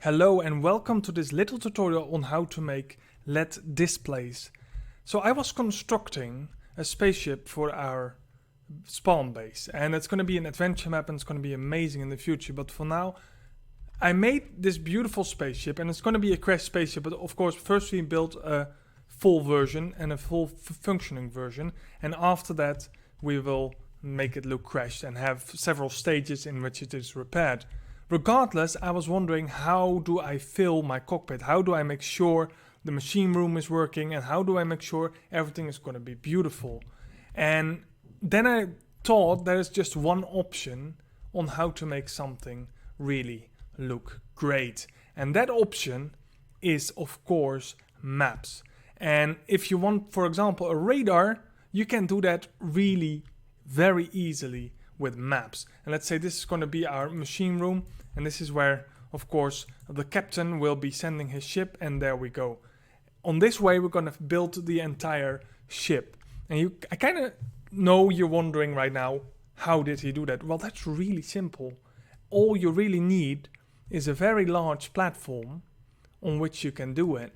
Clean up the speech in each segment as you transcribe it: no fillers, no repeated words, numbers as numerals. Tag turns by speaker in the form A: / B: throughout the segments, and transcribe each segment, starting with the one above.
A: Hello and welcome to this little tutorial on how to make LED displays. So I was constructing a spaceship for our spawn base, and it's going to be an adventure map and it's going to be amazing in the future, but for now I made this beautiful spaceship and it's going to be a crash spaceship, but of course first we built a full version and a full functioning version, and after that we will make it look crashed and have several stages in which it is repaired. Regardless, I was wondering, how do I fill my cockpit? How do I make sure the machine room is working, and how do I make sure everything is going to be beautiful? And then I thought there is just one option on how to make something really look great. And that option is, of course, maps. And if you want, for example, a radar, you can do that really very easily with maps. And let's say this is going to be our machine room, and this is where, of course, the captain will be sending his ship, and there we go. On this way we're going to build the entire ship. And I kind of know you're wondering right now, how did he do that? Well, that's really simple. All you really need is a very large platform on which you can do it.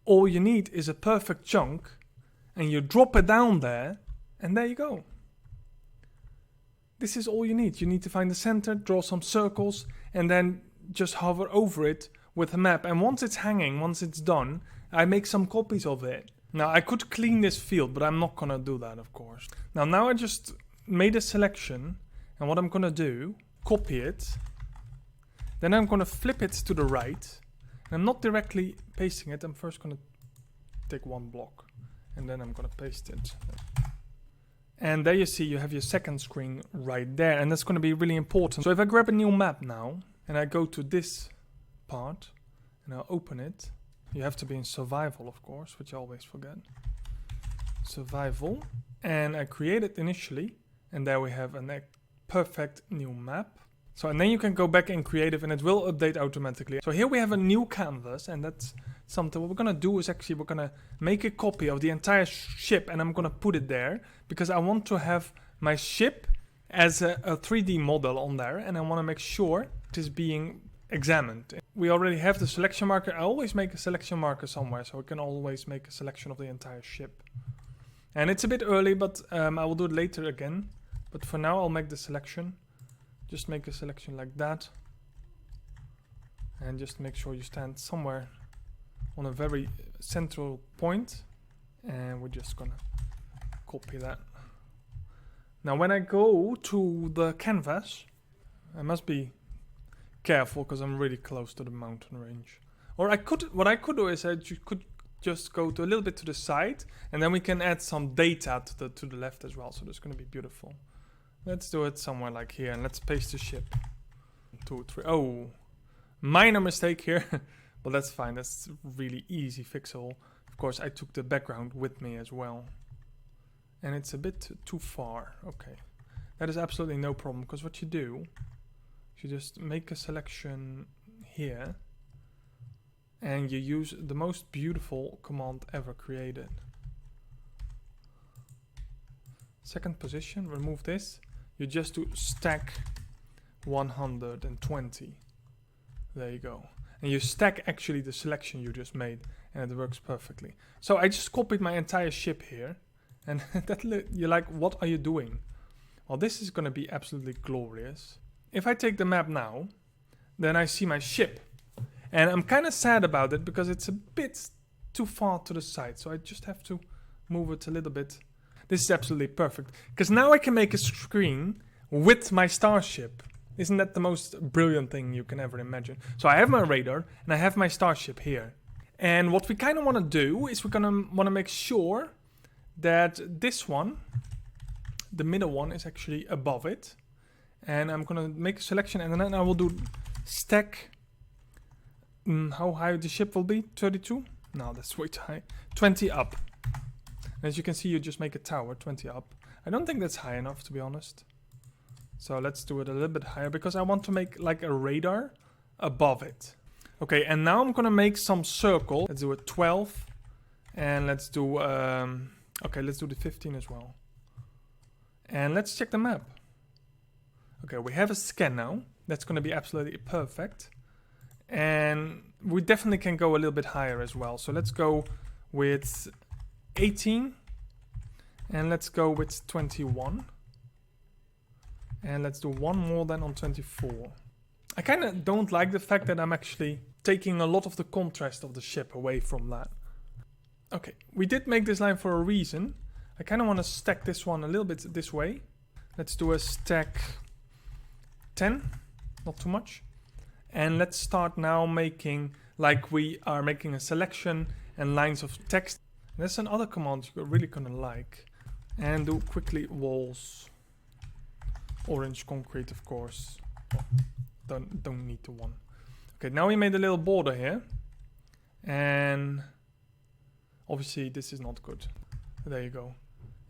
A: All you need is a perfect chunk, and you drop it down there, and there you go. This is all you need. You need to find the center, draw some circles, and then just hover over it with a map. And once it's hanging, once it's done, I make some copies of it. Now I could clean this field, but I'm not gonna do that, of course. Now I just made a selection, and what I'm gonna do, copy it. Then I'm gonna flip it to the right. And I'm not directly pasting it. I'm first gonna take one block, and then I'm gonna paste it. And there you see, you have your second screen right there, and that's going to be really important. So if I grab a new map now, and I go to this part, and I'll open it. You have to be in survival, of course, which I always forget. Survival. And I create it initially, and there we have a perfect new map. So, and then you can go back in creative, and it will update automatically. So here we have a new canvas, and that's something. What we're gonna do is actually we're gonna make a copy of the entire ship, and I'm gonna put it there because I want to have my ship as a 3D model on there, and I want to make sure it is being examined. We already have the selection marker. I always make a selection marker somewhere, so I can always make a selection of the entire ship. And it's a bit early, but I will do it later again. But for now, I'll make the selection. Just make a selection like that, and just make sure you stand somewhere on a very central point, and we're just gonna copy that. Now when I go to the canvas, I must be careful because I'm really close to the mountain range. Or what I could do is you could just go to a little bit to the side, and then we can add some data to the left as well, so that's gonna be beautiful. Let's do it somewhere like here, and let's paste the ship. 2, 3. Oh, minor mistake here, but that's fine. That's really easy fixable. Of course, I took the background with me as well, and it's a bit too far. Okay, that is absolutely no problem, because what you do is you just make a selection here, and you use the most beautiful command ever created. Second position, remove this. You just do stack 120. There you go. And you stack actually the selection you just made, and it works perfectly. So I just copied my entire ship here, and you're like, what are you doing? Well, this is going to be absolutely glorious. If I take the map now, then I see my ship, and I'm kind of sad about it because it's a bit too far to the side, so I just have to move it a little bit. This is absolutely perfect, because now I can make a screen with my starship. Isn't that the most brilliant thing you can ever imagine? So I have my radar, and I have my starship here. And what we kind of want to do is we're going to want to make sure that this one, the middle one, is actually above it. And I'm going to make a selection, and then I will do stack. How high the ship will be? 32? No, that's way too high. 20 up. As you can see, you just make a tower, 20 up. I don't think that's high enough, to be honest. So let's do it a little bit higher, because I want to make like a radar above it. Okay, and now I'm gonna make some circle. Let's do a 12. And let's do, okay, let's do the 15 as well. And let's check the map. Okay, we have a scan now. That's gonna be absolutely perfect. And we definitely can go a little bit higher as well. So let's go with 18. And let's go with 21. And let's do one more then on 24. I kind of don't like the fact that I'm actually taking a lot of the contrast of the ship away from that. Okay, we did make this line for a reason. I kind of want to stack this one a little bit this way. Let's do a stack 10, not too much. And let's start now making, like we are making a selection and lines of text. There's another command you're really gonna like. And do quickly walls. Orange concrete, of course. Oh, don't need the one. Okay, now we made a little border here. And obviously this is not good. There you go.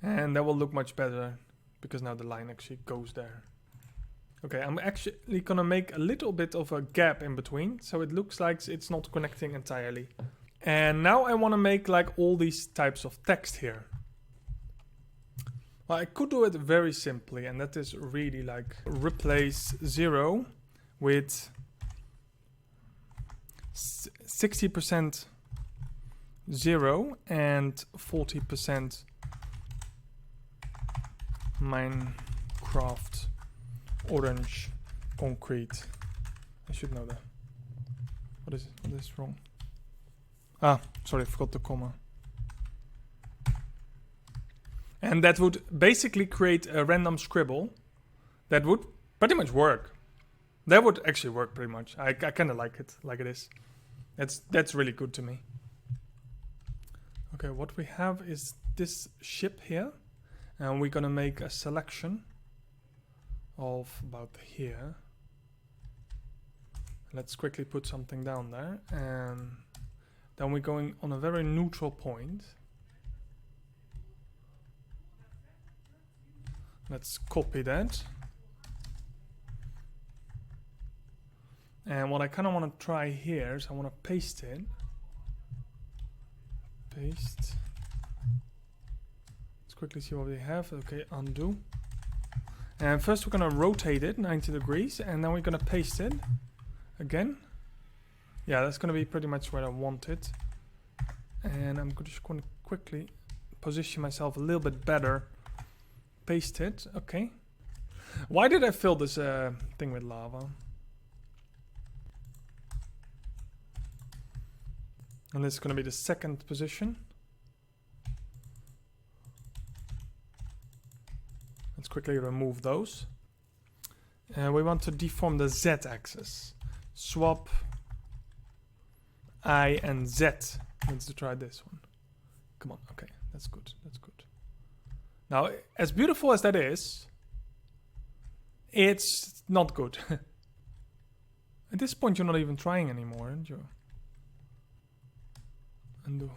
A: And that will look much better because now the line actually goes there. Okay, I'm actually gonna make a little bit of a gap in between, so it looks like it's not connecting entirely. And now I wanna make like all these types of text here. Well, I could do it very simply, and that is really like replace 0 with 60% 0 and 40% Minecraft orange concrete. I should know that. What is it? What is wrong? Ah, sorry, I forgot the comma. And that would basically create a random scribble that would pretty much work. That would actually work pretty much. I kind of like it is. That's really good to me. Okay, what we have is this ship here. And we're gonna make a selection of about here. Let's quickly put something down there. And then we're going on a very neutral point. Let's copy that. And what I kind of want to try here is I want to paste it. Paste. Let's quickly see what we have. Okay, undo. And first we're going to rotate it 90 degrees and then we're going to paste it again. Yeah, that's going to be pretty much where I want it. And I'm just going to quickly position myself a little bit better. Paste it. Okay. Why did I fill this thing with lava? And this is going to be the second position. Let's quickly remove those. We want to deform the Z-axis. Swap I and Z. Let's try this one. Come on. Okay, that's good. That's good. Now, as beautiful as that is, it's not good. At this point, you're not even trying anymore, aren't you? Undo.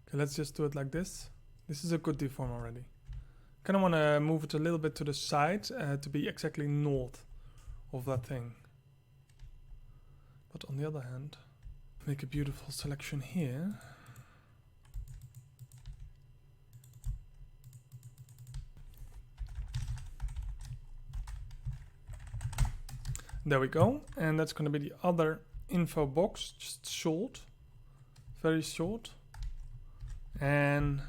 A: Okay, let's just do it like this. This is a good deform already. Kind of want to move it a little bit to the side to be exactly north of that thing. But on the other hand, make a beautiful selection here. There we go. And that's going to be the other info box, just short, very short. And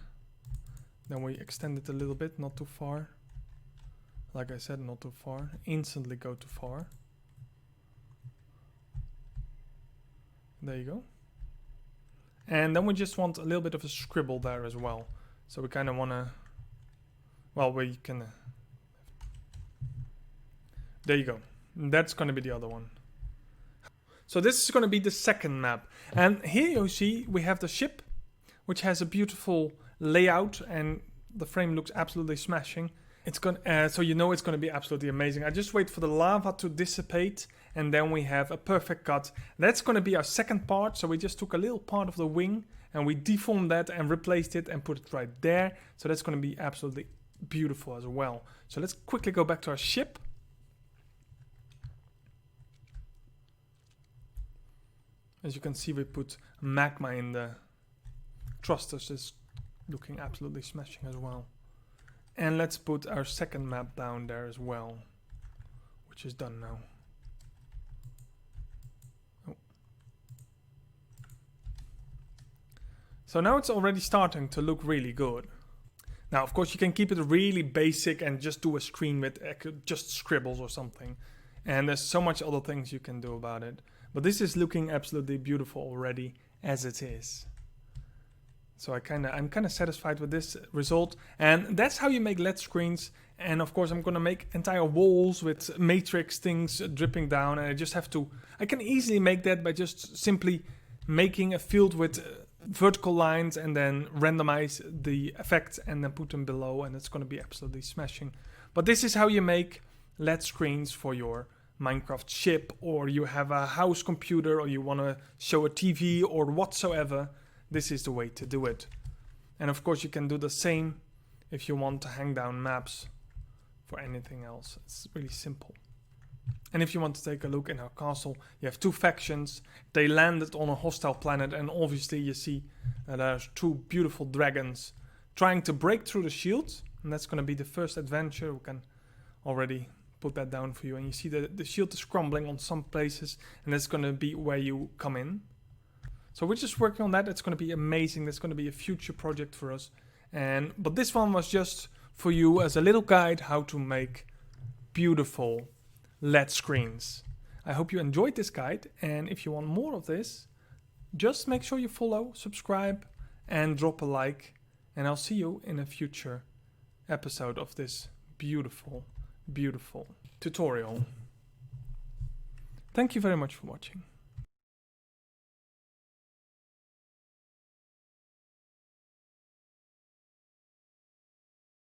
A: then we extend it a little bit, not too far. Like I said, not too far. Instantly go too far. There you go. And then we just want a little bit of a scribble there as well. So we kind of want to, well, we can, there you go. That's going to be the other one. So this is going to be the second map. And here you see we have the ship, which has a beautiful layout and the frame looks absolutely smashing. It's going so you know it's going to be absolutely amazing. I just wait for the lava to dissipate and then we have a perfect cut. That's going to be our second part. So we just took a little part of the wing and we deformed that and replaced it and put it right there. So that's going to be absolutely beautiful as well. So let's quickly go back to our ship. As you can see, we put magma in the thrusters. Is looking absolutely smashing as well. And let's put our second map down there as well, which is done now. Oh. So now it's already starting to look really good. Now, of course, you can keep it really basic and just do a screen with just scribbles or something. And there's so much other things you can do about it. But this is looking absolutely beautiful already as it is. So I'm kind of satisfied with this result. And that's how you make LED screens. And of course, I'm going to make entire walls with matrix things dripping down. And I can easily make that by just simply making a field with vertical lines and then randomize the effects and then put them below, and it's going to be absolutely smashing. But this is how you make LED screens for your Minecraft ship, or you have a house computer, or you want to show a TV or whatsoever. This is the way to do it. And of course you can do the same if you want to hang down maps for anything else. It's really simple. And if you want to take a look in our castle, you have two factions. They landed on a hostile planet, and obviously you see there's two beautiful dragons trying to break through the shield. And that's going to be the first adventure. We can already put that down for you. And you see that the shield is crumbling on some places, and that's going to be where you come in. So we're just working on that. It's going to be amazing. That's going to be a future project for us. But this one was just for you as a little guide how to make beautiful LED screens. I hope you enjoyed this guide, and if you want more of this, just make sure you follow, subscribe, and drop a like, and I'll see you in a future episode of this beautiful, beautiful tutorial. Thank you very much for watching.